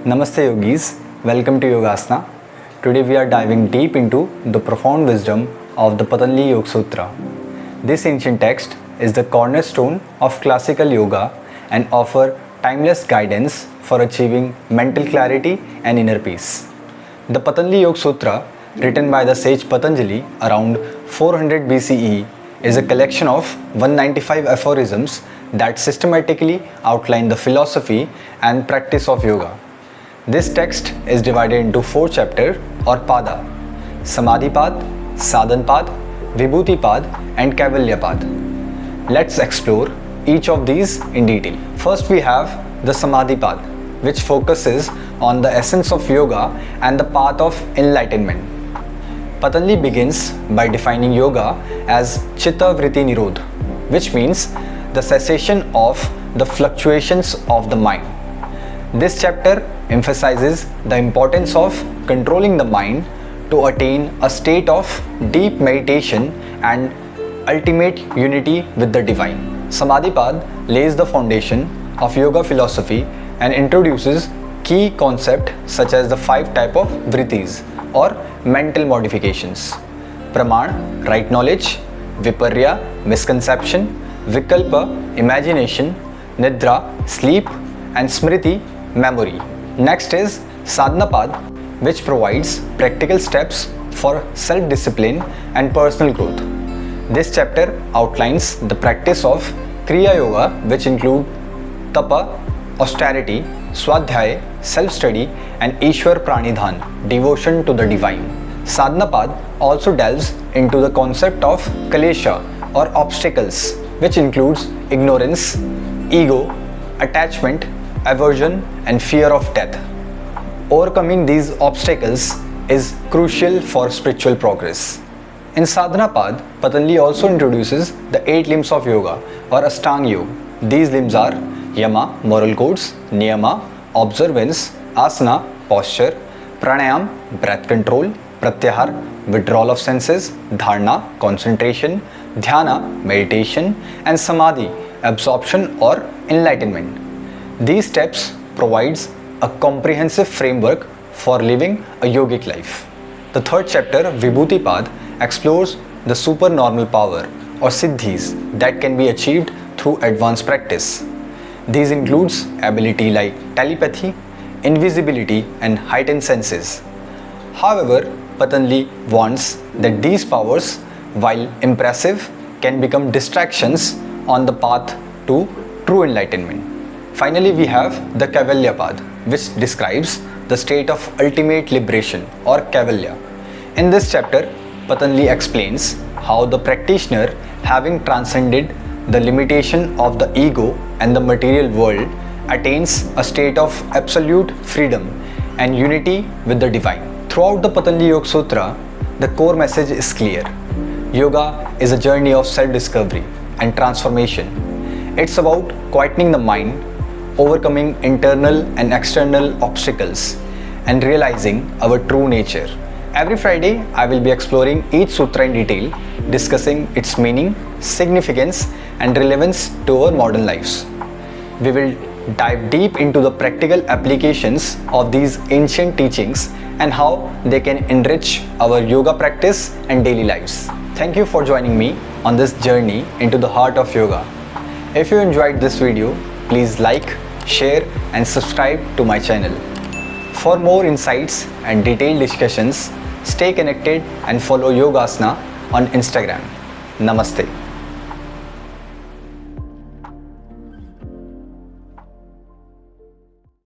Namaste Yogis, welcome to Yogasana. Today we are diving deep into the profound wisdom of the Patanjali Yog Sutra. This ancient text is the cornerstone of classical yoga and offer timeless guidance for achieving mental clarity and inner peace. The Patanjali Yog Sutra, written by the sage Patanjali around 400 BCE, is a collection of 195 aphorisms that systematically outline the philosophy and practice of yoga. This text is divided into 4 chapters or pada: Samadhi Pad, Sadhana Pad, Vibhuti Pad and Kaivalya Pad. Let's explore each of these in detail. First we have the Samadhi Pad, which focuses on the essence of yoga and the path of enlightenment. Patanjali begins by defining yoga as Chitta Vritti Nirodhah, which means the cessation of the fluctuations of the mind. This chapter emphasizes the importance of controlling the mind to attain a state of deep meditation and ultimate unity with the divine. Samadhi Pad lays the foundation of yoga philosophy and introduces key concepts such as the 5 types of vrittis or mental modifications: Praman, right knowledge; Viparya, misconception; Vikalpa, imagination; Nidra, sleep; and Smriti, memory. Next is Sadhana Pad, which provides practical steps for self-discipline and personal growth. This chapter outlines the practice of Kriya Yoga, which include Tapa, austerity; Swadhyaya, self-study; and Ishwar Pranidhan, devotion to the divine. Sadhana Pad also delves into the concept of Klesha or obstacles, which includes ignorance, ego, attachment, aversion and fear of death. Overcoming these obstacles is crucial for spiritual progress. In Sadhana Pad, Patanjali also introduces the 8 limbs of yoga or Ashtanga Yoga. These limbs are Yama, moral codes; Niyama, observance; Asana, posture; Pranayam, breath control; Pratyahar, withdrawal of senses; Dharana, concentration; Dhyana, meditation; and Samadhi, absorption or enlightenment. These steps provides a comprehensive framework for living a yogic life. The 3rd chapter, Vibhuti Pad, explores the supernormal power or siddhis that can be achieved through advanced practice. These includes ability like telepathy, invisibility and heightened senses. However, Patanjali warns that these powers, while impressive, can become distractions on the path to true enlightenment. Finally, we have the Kaivalya Pad, which describes the state of ultimate liberation or Kaivalya. In this chapter, Patanjali explains how the practitioner, having transcended the limitation of the ego and the material world, attains a state of absolute freedom and unity with the divine. Throughout the Patanjali Yog Sutra, the core message is clear. Yoga is a journey of self-discovery and transformation. It's about quietening the mind, overcoming internal and external obstacles, and realizing our true nature. Every Friday, I will be exploring each sutra in detail, discussing its meaning, significance, and relevance to our modern lives. We will dive deep into the practical applications of these ancient teachings and how they can enrich our yoga practice and daily lives. Thank you for joining me on this journey into the heart of yoga. If you enjoyed this video, please like, share and subscribe to my channel. For more insights and detailed discussions, stay connected and follow Yogasana on Instagram. Namaste.